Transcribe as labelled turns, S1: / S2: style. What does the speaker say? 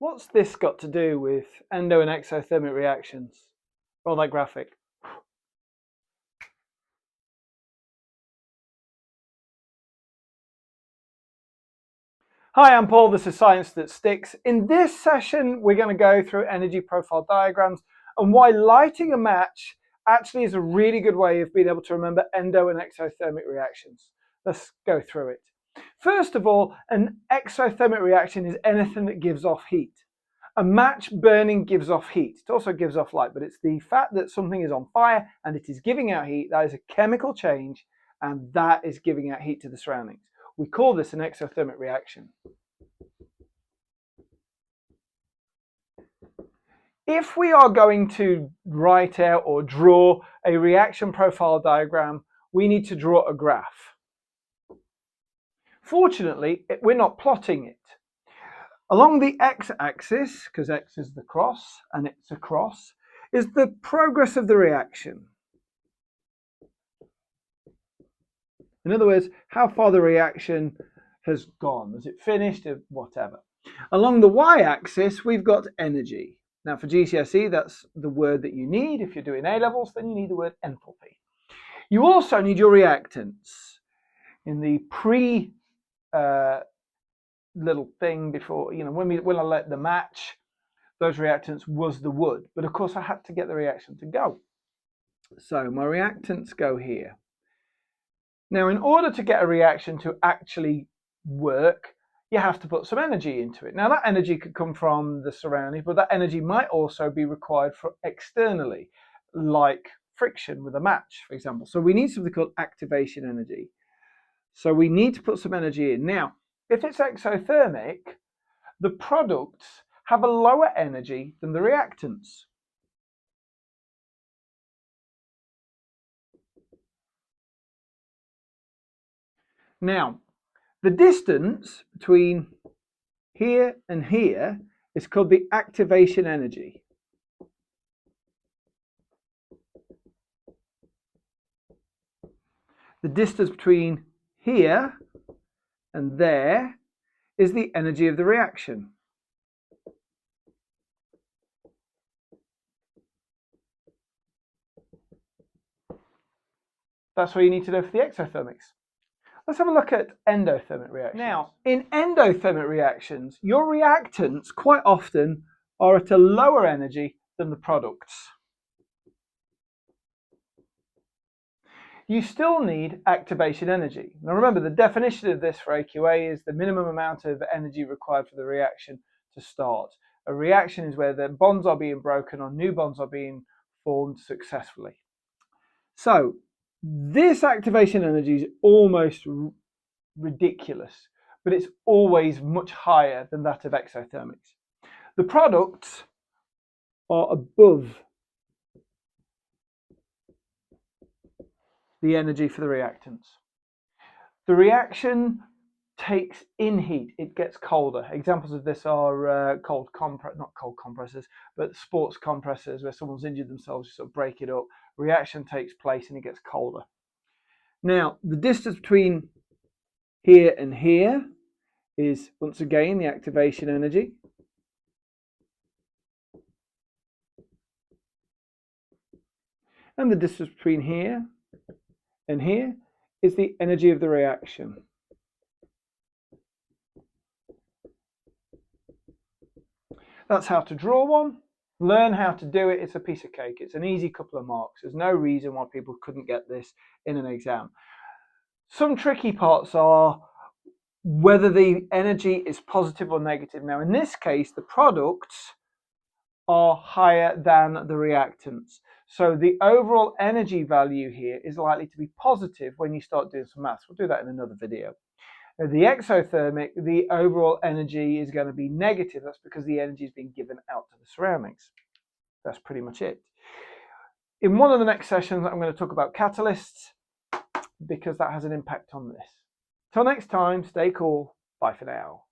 S1: What's this got to do with endo and exothermic reactions? Roll that graphic. Hi, I'm Paul. This is Science That Sticks. In this session, we're going to go through energy profile diagrams and why lighting a match actually is a really good way of being able to remember endo and exothermic reactions. Let's go through it. First of all, an exothermic reaction is anything that gives off heat. A match burning gives off heat. It also gives off light, but it's the fact that something is on fire and it is giving out heat. That is a chemical change, and that is giving out heat to the surroundings. We call this an exothermic reaction. If we are going to write out or draw a reaction profile diagram, we need to draw a graph. Fortunately, we're not plotting it. Along the x-axis, because x is the cross and it's a cross, is the progress of the reaction. In other words, how far the reaction has gone. Has it finished or whatever? Along the y-axis, we've got energy. Now for GCSE, that's the word that you need. If you're doing A-levels, then you need the word enthalpy. You also need your reactants. In the little thing before, when I let the match, those reactants was the wood. But of course, I had to get the reaction to go. So my reactants go here. Now, in order to get a reaction to actually work, you have to put some energy into it. Now, that energy could come from the surroundings, but that energy might also be required for externally, like friction with a match, for example. So we need something called activation energy. So we need to put some energy in. Now, if it's exothermic, the products have a lower energy than the reactants. Now, the distance between here and here is called the activation energy. The distance between here and there is the energy of the reaction. That's what you need to know for the exothermics. Let's have a look at endothermic reactions. Now, in endothermic reactions, your reactants quite often are at a lower energy than the products. You still need activation energy. Now remember, the definition of this for AQA is the minimum amount of energy required for the reaction to start. A reaction is where the bonds are being broken or new bonds are being formed successfully. So this activation energy is almost ridiculous, but it's always much higher than that of exothermics. The products are above the energy for the reactants. The reaction takes in heat, it gets colder. Examples of this are not cold compressors, but sports compressors where someone's injured themselves, you sort of break it up, reaction takes place and it gets colder. Now, the distance between here and here is, once again, the activation energy. And the distance between here and here is the energy of the reaction. That's how to draw one. Learn how to do it. It's a piece of cake. It's an easy couple of marks. There's no reason why people couldn't get this in an exam. Some tricky parts are whether the energy is positive or negative. Now, in this case, the products are higher than the reactants. So the overall energy value here is likely to be positive when you start doing some maths. We'll do that in another video. The exothermic, the overall energy is going to be negative. That's because the energy is being given out to the surroundings. That's pretty much it. In one of the next sessions, I'm going to talk about catalysts because that has an impact on this. Till next time, stay cool. Bye for now.